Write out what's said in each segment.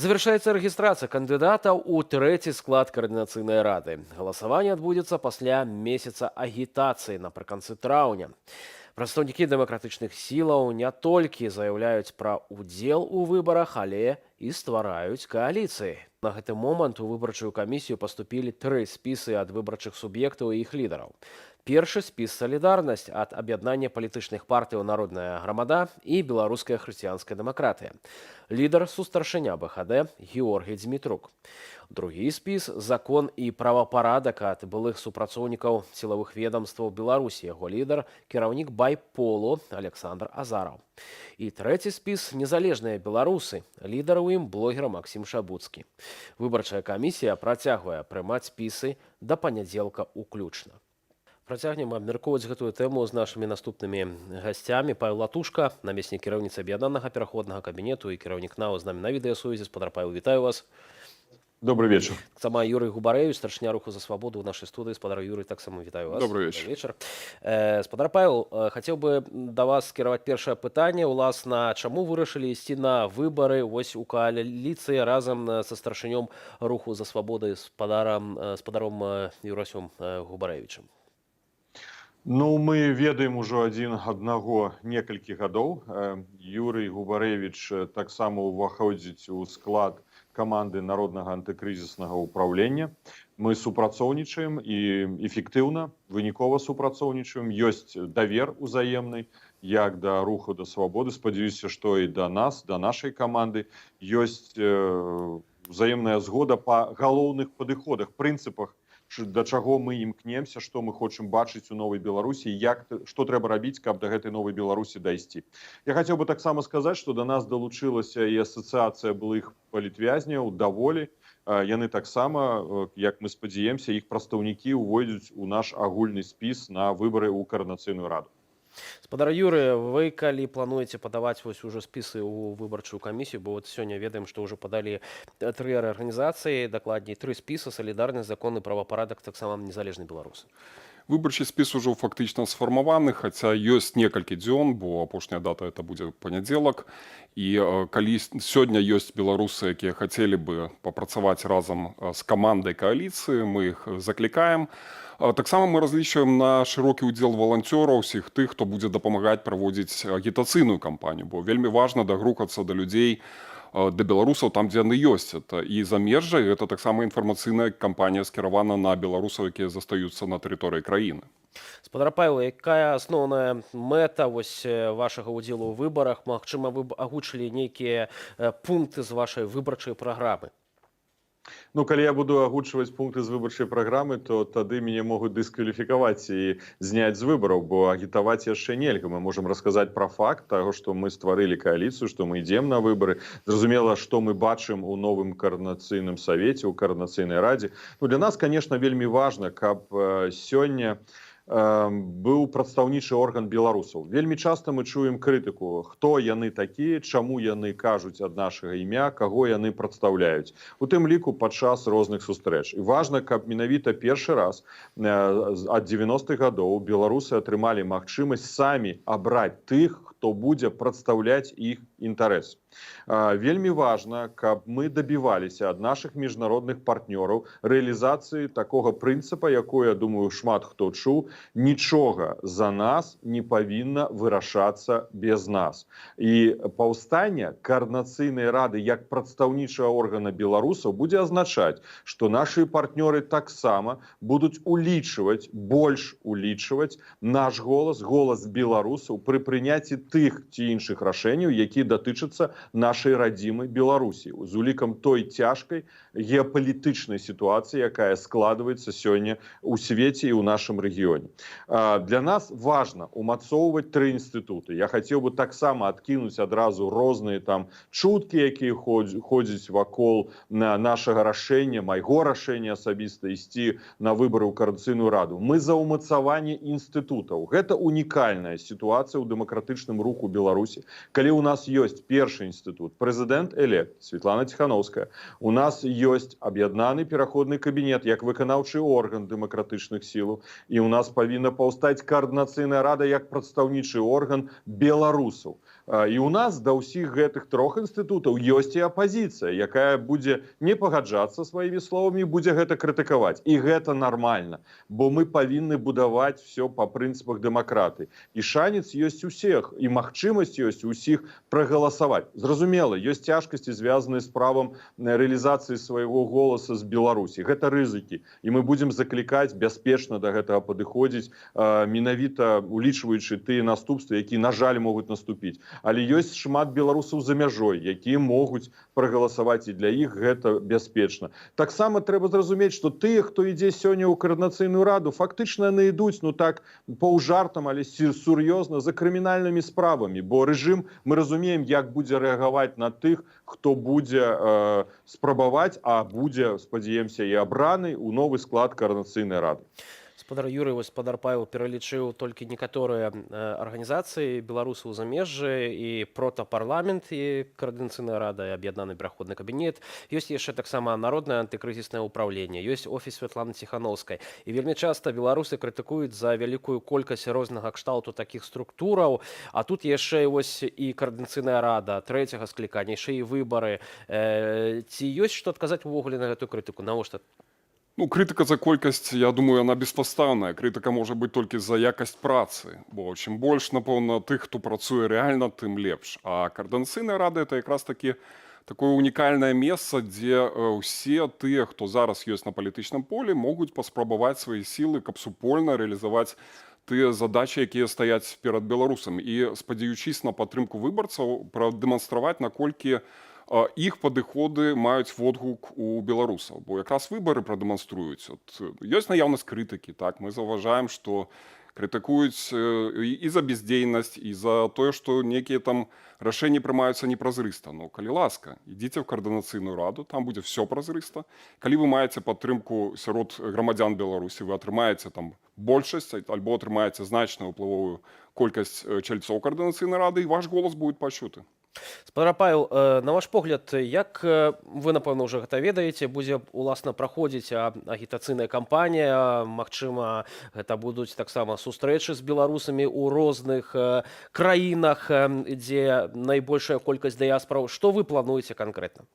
Завяршаецца рэгістрацыя кандыдатаў у трэці склад каардынацыйнай рады. Галасаванне адбудзецца пасля месяца агітацыі напрыканцы траўня. Прадстаўнікі дэмакратычных сілаў не толькі заяўляюць пра ўдзел у выбарах, але і ствараюць кааліцыі. На гэты момант у выбарчую камісію паступілі 3 спісы ад выбарчых суб'ектаў і іх лідараў. Першы спіс «Салідарнасць» ад аб'яднання палітычных партыяў «Народная грамада» і «Беларуская хрысціянская дэмакратыя». Лідар сустаршыня БХД Георгій Дзмітрук. Другі спіс «Закон і правапарадак» ад былых супрацоўнікаў сілавых ведамстваў Беларусі. Яго лідар кіраўнік байполу Александр Азараў. І трэці спіс «Незалежныя беларусы». Лідар у ім блогер Максім Шабуцкі. Выбарчая камісія працягвае прымаць спісы да панядзелка ўключна. Працягнем абмяркоўваць гэтую тэму з нашымі наступнымі гасцямі. Павел Латушка, намеснік кіраўніцы аб'яднанага пераходнага кабінету і кіраўнік НАУ з намі на відэасувязі. Спадар Павел, вітаю вас. Добрый вечер. Сама Юрий Губарэвіч, старшыня руху за свабоду ў нашай студыі. Спадар Юрый, таксама вітаю вас. Добрый вечер. Спадар Павел, хацеў бы да вас скіраваць першае пытанне. Уласна, чаму вырашылі ісці на выбары вось у кааліцыі разам са старшынём руху за свабоду спадаром Юрасём Губарэвічам? Ну, мы ведаем ужо аднаго некалькі гадоў. Юрый Губарэвіч таксама ўваходзіць у склад каманды народнага антыкрызіснага ўпраўлення. Мы супрацоўнічаем і эфектыўна, вынікова супрацоўнічаем. Ёсць давер узаемны, як да руху да свабоды. Спадзяюся, што і да нас, да нашай каманды ёсць узаемная згода па галоўных падыходах, прынцыпах, да чаго мы імкнемся, што мы хочам бачыць у новай Беларусі, што трэба рабіць, каб да гэтай новай Беларусі дайсці. Я хацеў бы таксама сказаць, што да нас далучылася і асацыяцыя былых палітвязняў даволі. Яны таксама, як мы спадзяемся, іх прадстаўнікі ўвойдуць у наш агульны спіс на выбары ў каардынацыйную раду. Спадар Юрый, вы калі плануеце падаваць вось уже спісы ў выбарчую камісію, бо вот сёння ведаем, што ўжо падалі 3 арганізацыі, дакладней 3 спісы: «Салідарнасць», «Закон і правапарадак», таксама «Незалежныя беларусы». Выбарчы спіс ужо фактычна сфармаваны, хаця ёсць некалькі дзён, бо апошняя дата это будзе панядзелак. І калі сёння ёсць беларусы, якія хацелі бы папрацаваць разам з камандай кааліцыі, мы іх заклікаем. Таксама мы разлічваем на шырокі ўдзел валанцёраў, усіх тых, хто будзе дапамагаць праводзіць агітацыйную кампанію, бо вельмі важна дагрукацца да людзей, да беларусаў там, дзе яны ёсць. І замежжа, гэта таксама інфармацыйная кампанія скіравана на беларусаў, якія застаюцца на тэрыторыі краіны. Спадар Павел, якая асноўная мэта вось вашага ўдзелу ў выбарах? Магчыма, вы б агучылі нейкія пункты з вашай выбарчай праграмы? Ну, калі я буду агучваць пункты з выбарчай праграмы, то тады мяне могуць дыскваліфікаваць і зняць з выбараў, бо агітаваць яшчэ нельга. Мы можам расказаць пра факт таго, што мы стварылі кааліцыю, што мы ідзем на выбары. Зразумела, што мы бачым у новым каардынацыйным савеце, у каардынацыйнай радзе. Ну, для нас, конечно, вельмі важна, каб сёння быў прадстаўнічы орган беларусаў. Вельмі часта мы чуем крытыку, хто яны такія, чаму яны кажуць ад нашага імя, каго яны прадстаўляюць. У тым ліку падчас розных сустрэч. І важна, каб менавіта першы раз ад 90-х гадоў беларусы атрымалі магчымасць самі абраць тых, хто будзе прадстаўляць іх інтарэс. Вельмі важна, каб мы дабіваліся ад нашых міжнародных партнёраў рэалізацыі такога прынцыпа, якое, я думаю, шмат хто чуў: нічога за нас не павінна вырашацца без нас. І паўстанне каардынацыйнай рады як прадстаўнічага органа беларусаў будзе азначаць, што нашы партнёры таксама будуць больш улічваць наш голас, голас беларусаў пры прыняцці тых ці іншых рашэнняў, якія датычацца нашай радзімай Беларусі, з улікам той цяжкай геапалітычнай сітуацыі, якая складваецца сёння ў свеце і ў нашым рэгіёне. Для нас важна умацоўваць 3 інстытуты. Я хацеў бы таксама адкінуць адразу розныя там чуткі, якія ходзяць вакол нашага рашэння, майго рашэння асабіста ісці на выбары ў каардынацыйную раду. Мы за ўмацаванне інстытутаў. Гэта унікальная сітуацыя ў дэмакратычным руху Беларусі, калі ў нас ёсць першы інстытут, прэзідэнт-элект Светлана Ціханаўская. У нас ёсць аб'яднаны пераходны кабінет як выканаўчы орган дэмакратычных сілаў, і ў нас павінна паўстаць каардынацыйная рада як прадстаўнічы орган беларусаў. І у нас да ўсіх гэтых трох інстытутаў ёсць і апазіцыя, якая будзе не пагаджацца сваімі словамі, будзе гэта крытыкаваць. І гэта нармальна, бо мы павінны будаваць все па прынцыпах дэмакратыі. І шанец ёсць у всех, і магчымасць ёсць у ўсіх прагаласаваць. Зразумела, ёсць цяжкасці, звязаныя з правам рэалізацыі свайго голаса з Беларусі. Гэта рызыкі. І мы будзем заклікаць бяспечна да гэтага падыходзіць, менавіта улічваючы тыя наступствы, якія, на жаль, могуць наступіць. Але ёсць шмат беларусаў за мяжой, якія могуць прагаласаваць, і для іх гэта бяспечна. Таксама трэба зразумець, што тыя, хто ідзе сёння ў Коордынацыйную раду, фактычна яны ідуць, ну так, паўжартам, але сур'ёзна, за крымінальнымі справамі, бо рэжым, мы разумеем, як будзе рэагаваць на тых, хто будзе спрабаваць, а будзе, спадзяемся, і абраны ў новы склад Коордынацыйнай рады. Спадар Юрый, вось спадар Павел пералічыў толькі некаторыя арганізацыі беларусаў у замежжы і протапарламент, і Коордынацыйная рада, і аб'яднаны пераходны кабінет. Ёсць яшчэ таксама народнае антыкрызіснае ўпраўленне, ёсць офіс Святланы Ціхановскай. І вельмі часта беларусы крытыкуюць за вялікую колькасць рознага кшталту такіх структураў, а тут яшчэ вось і Коордынацыйная рада трэцяга склікання, яшчэ і выбары. Ці ёсць што адказаць увогуле на гэтую крытыку? Навошта? Ну, крытыка за колькасць, я думаю, она беспастаўная. Крытыка можа быць толькі за якасць працы, бо чым больш, напэўна, тых, хто працуе рэальна, тым лепш. А Коордынацыйная рада — это якраз такі такое унікальнае месца, дзе ўсе тыя, хто зараз ёсць на палітычным полі, могуць паспрабаваць свае сілы, каб супольна рэалізаваць тыя задачы, якія стаяць перад беларусамі. І, спадзяючись на падтрымку выбарцаў, прадэманстраваць, наколькі іх падыходы маюць водгук у беларусаў, бо якраз выбары прадэманструюць. Ёсць наяўнасць крытыкі, так, мы заўважаем, што крытыкуюць і за бездзейнасць, і за тое, што нейкія там рашэнні прымаюцца непразрыста. Ну, калі ласка, ідзіце ў Коордынацыйную раду, там будзе все празрыста. Калі вы маеце падтрымку сярод грамадзян Беларусі, вы атрымаеце там большасць, альбо атрымаеце значную ўплывовую колькасць чальцоў Коордынацыйнай рады, і ваш голас будзе пачуты. Спадар Павел, на ваш погляд, як вы, напэўна, ўжо гэта ведаеце, будзе уласна праходзіць агітацыйная кампанія, магчыма, гэта будуць таксама сустрэчы з беларусамі ў розных краінах, дзе найбольшая колькасць дыяспораў. Што вы плануеце канкрэтна?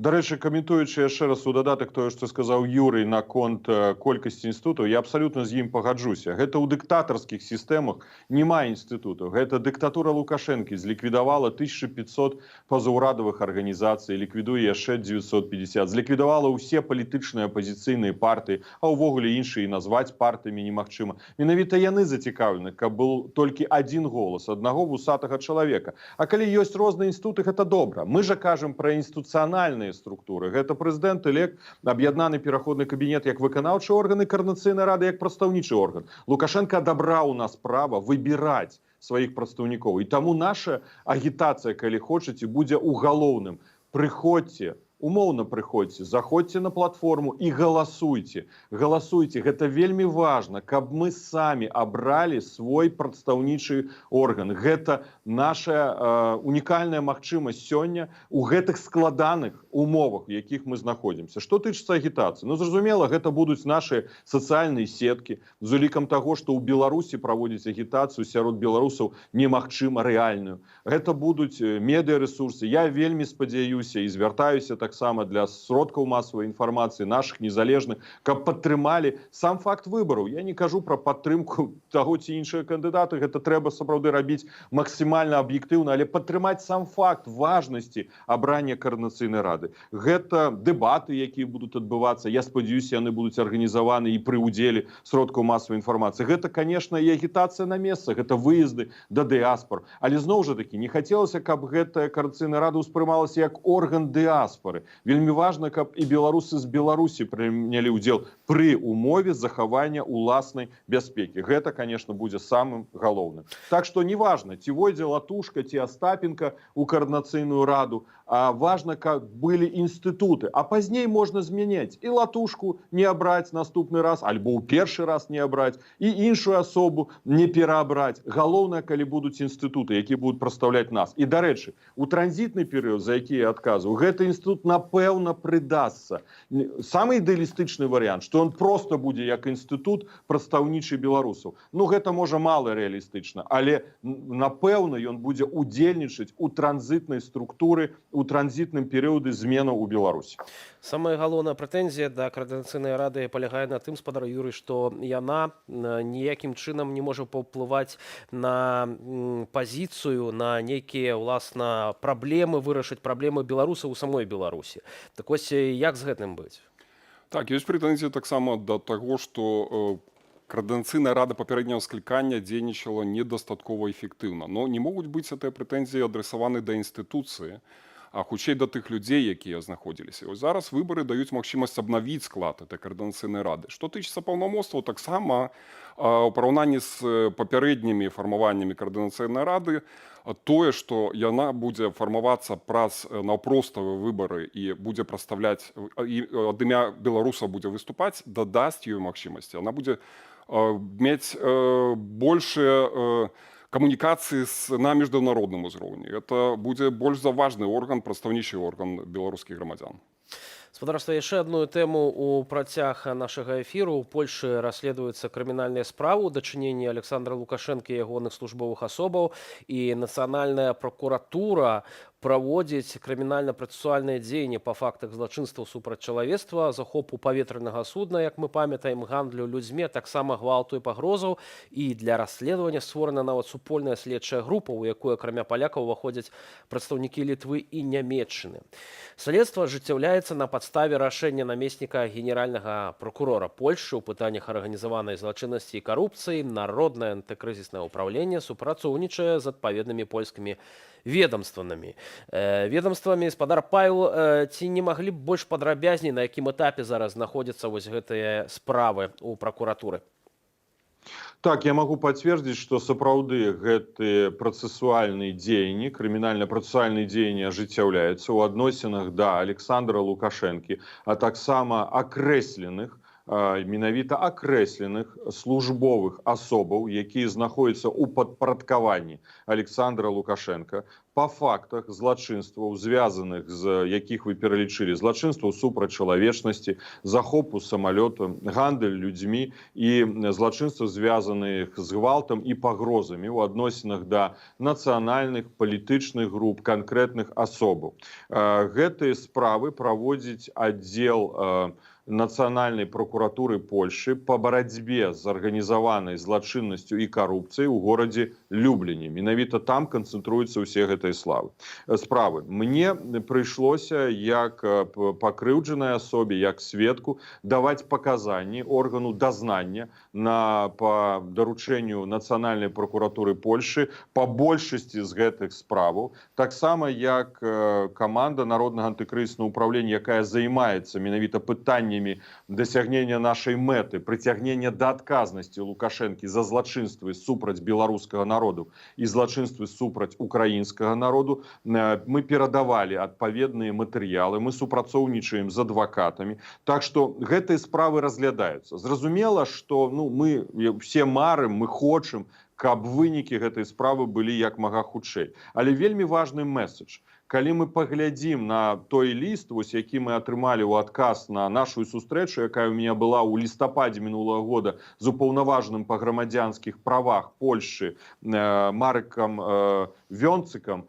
Дарэчы, каментуючы яшчэ раз у дадатак тое, што сказаў Юрый наконт колькасці інстытутаў, я абсалютна з ім пагаджуся. Гэта ў дыктатарскіх сістэмах няма інстытутаў. Гэта дыктатура Лукашэнкі зліквідавала 1500 пазаўрадавых арганізацый, ліквідуе яшчэ 950, зліквідавала ўсе палітычныя апазіцыйныя партыі, а ўвогуле іншыя назваць партыямі немагчыма. Менавіта яны зацікаўлены, каб быў толькі адзін голас аднаго вусатага чалавека. А калі ёсць розныя інстытуты, гэта добра. Мы жа кажам пра інстытуцыянальныя структуры. Гэта прэзідэнт, элект, аб'яднаны пераходны кабінет як выканаўчы орган і Коордынацыйная рада як прадстаўнічы орган. Лукашенко адабраў у нас права выбіраць сваіх прадстаўнікоў. І таму наша агітацыя, калі хочаце, будзе угалоўным. Прыходзьце, умоўна прыходзьце, заходзьце на платформу і галасуйце. Галасуйце, гэта вельмі важна, каб мы самі абралі свой прадстаўнічы орган. Гэта наша унікальная магчымасць сёння у гэтых складаных умовах, у якіх мы знаходзімся. Што тычыцца агітацыі? Ну, зразумела, гэта будуць нашы сацыяльныя сеткі. З улікам таго, што ў Беларусі праводзіць агітацыю сярод беларусаў немагчыма рэальную. Гэта будуць медыарэсурсы. Я вельмі спадзяюся і звяртаюся таксама для сродкаў масавай інфармацыі нашых незалежных, каб падтрымалі сам факт выбараў. Я не кажу пра падтрымку таго ці іншага кандыдата, гэта трэба сапраўды рабіць максімальна аб'ектыўна, але падтрымаць сам факт важнасці абрання Коордынацыйнай рады. Гэта дэбаты, якія будуць адбывацца. Я спадзяюся, яны будуць арганізаваны і пры ўдзеле сродкаў масавай інфармацыі. Гэта, канешне, і агітацыя на месцах, гэта выезды да дыяспор. Але зноў жа такі, не хацелася, каб гэтая Коордынацыйная рада ўспрымалася як орган дыаспоры. Вельмі важна, каб і беларусы з Беларусі прынялі ўдзел пры умове захавання уласнай бяспекі. Гэта, конечно, будзе самым галоўным. Так што неважна, ці войдзе Латушка, ці Астапенко ў Коордынацыйную раду, важно, как были институты. А пазней можно змяняць и латушку не абраць наступны раз, альбо ў першы раз не абраць, и іншую особу не пераабраць. Галоўнае, калі будуць інстытуты, якія будуць прадстаўляць нас. І, дарэчы, у транзітны перыяд, за які я адказваю, гэты інстытут, напэўна, прыдасца. Самы ідэалістычны варыянт, што он просто будзе як інстытут прадстаўнічы беларусаў. Ну, гэта можа мала рэалістычна, але, напэўна, ён будзе удзельнічаць у транзітнай структуры, у транзітным перыяды зменаў у Беларусі. Самая галоўная прэтэнзія да Координацыйнай рады палягае на тым, спадар Юрый, што яна ніякім чынам не можа паўплываць на пазіцыю, на нейкія, уласна, праблемы, вырашыць праблемы беларусаў у самой Беларусі. Так вось, як з гэтым быць? Так, ёсць прэтэнзія таксама да таго, што Координацыйная рада папярэдняга склікання дзейнічала недастаткова эфектыўна. Но не могуць быць гэтыя прэтэнзіі адресаваны да інстытуцыі, а хутчэй да тых людзей, якія знаходзіліся. І зараз выбары даюць магчымасць абнавіць склад этой Координацыйнай рады. Што тычыцца паўнамоцтваў, таксама у параўнанні з папярэднімі фармаваннямі Координацыйнай рады, тое, што яна будзе фармавацца праз наўпроставыя выбары і будзе прадстаўляць, і ад імя беларуса будзе выступаць, дадасць ёй магчымасці. Яна будзе мець большыя камунікацыі на міжнародным узроўні. Это будзе больш за важны орган, прадстаўнічы орган беларускіх грамадзян. Спадарства, яшчэ адну тэму у працяг нашага эфіру. У Польшы расследуюцца крымінальныя справы ў дачыненні Александра Лукашэнкі і ягоных службовых асобаў, і Нацыянальная пракуратура праводзіць крымінальна-працэсуальныя дзеянні па фактах злачынстваў супраць чалавецтва, захопу паветранага судна, як мы памятаем, гандлю людзьмі, таксама гвалту і пагрозаў. І для расследавання створана нават супольная следчая група, у якой, акрамя палякаў, уваходзяць прадстаўнікі Літвы і Нямецчыны. Следства ажыццяўляецца на падставе рашэння намесніка генеральнага прокурора Польшы ў пытаннях арганізаванай злачыннасці і карупцыі. Народнае антыкрызіснае ўпраўленне супрацоўнічае з адпаведнымі польскімі ведомствамі. Спадар Павел, ці не маглі б больш падрабязней, на якім этапе зараз знаходзяцца вось гэтыя справы ў пракуратуры? Так, я могу подтвердить, что сапраўды гэтыя працэсуальныя дзеянні, крымінальна-працэсуальныя дзеянні ажыццяўляюцца ў адносінах да Александра Лукашэнкі, а таксама акрэсленых, менавіта акрэсленых службовых асобаў, якія знаходзяцца ў падпарадкаванні Александра Лукашенка, па фактах злачынстваў, звязаных з якіх вы пералічылі, злачынстваў супраць чалавечнасці, захопу самалёта, гандаль людзьмі і злачынстваў, звязаных з гвалтам і пагрозамі ў адносінах да нацыянальных палітычных груп, канкрэтных асобаў. Гэтыя справы праводзіць аддзел Нацыянальнай пракуратуры Польшы па барацьбе з арганізаванай злачыннасцю і карупцыяй у горадзе Любліне. Менавіта там канцэнтруюцца ўсе гэтыя справы. Мне прыйшлося, як пакрыўджанай асобе, як сведку, даваць паказанні органу дазнання па даручэнню Нацыянальнай пракуратуры Польшы па большасці з гэтых справаў. Таксама як каманда Народнага антыкрызіснага ўпраўлення, якая займаецца менавіта пытаннямі дасягнення нашай мэты, прыцягнення да адказнасці Лукашэнкі за злачынствы супраць беларускага народу і злачынствы супраць украінскага народу, мы перадавалі адпаведныя матэрыялы, мы супрацоўнічаем з адвакатамі. Так што гэтыя справы разглядаюцца. Зразумела, што мы все марым, мы хочам, каб вынікі гэтай справы былі як мага хутчэй. Але вельмі важны месседж. Калі мы паглядзім на той ліст, вось які мы атрымалі ў адказ на нашу сустрэчу, якая ў мяне была ў лістападзе мінулага года з упаўнаважаным па грамадзянскіх правах Польшы Маркам Вёнцыкам,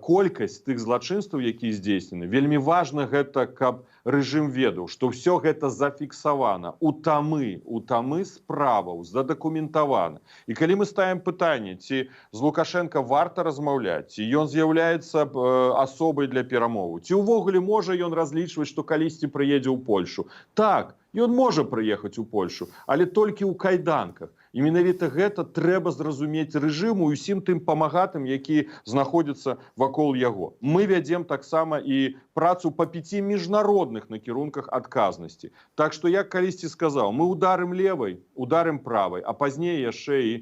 колькасць тых злачынстваў, якія здзейснены, вельмі важна гэта, каб рэжым ведаў, што ўсё гэта зафіксавана у тамы справаў, задакументавана. І калі мы ставім пытанне, ці з Лукашенко варта размаўляць, ці ён з'яўляецца асобай для перамовы, ці ўвогуле можа ён разлічваць, што калісьці прыедзе ў Польшу. Так, ён можа прыехаць у Польшу, але толькі ў кайданках. І менавіта гэта трэба зразумець рэжыму і ўсім тым памагатым, які знаходзяцца вакол яго. Мы вядзем таксама і працу па 5 міжнародных накірунках адказнасці. Так што, як калісьці сказаў, мы ударым левай, ударым правай, а пазней яшчэ і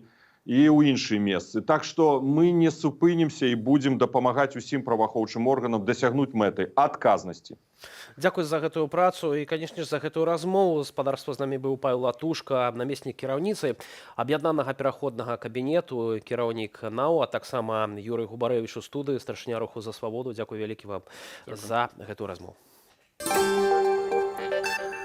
і ў іншыя месцы. Так што мы не супынімся і будзем дапамагаць усім праваахоўчым органам дасягнуць мэты адказнасці. Дзякуй за гэтую працу і, канешне ж, за гэтую размову. Спадарства з намі быў Павел Латушка, намеснік кіраўніцы аб'яднанага пераходнага кабінету, кіраўнік НАУ, а таксама Юрый Губарэвіч у студыі, старшыня руху за свабоду. Дзякуй вялікі вам за гэтую размову.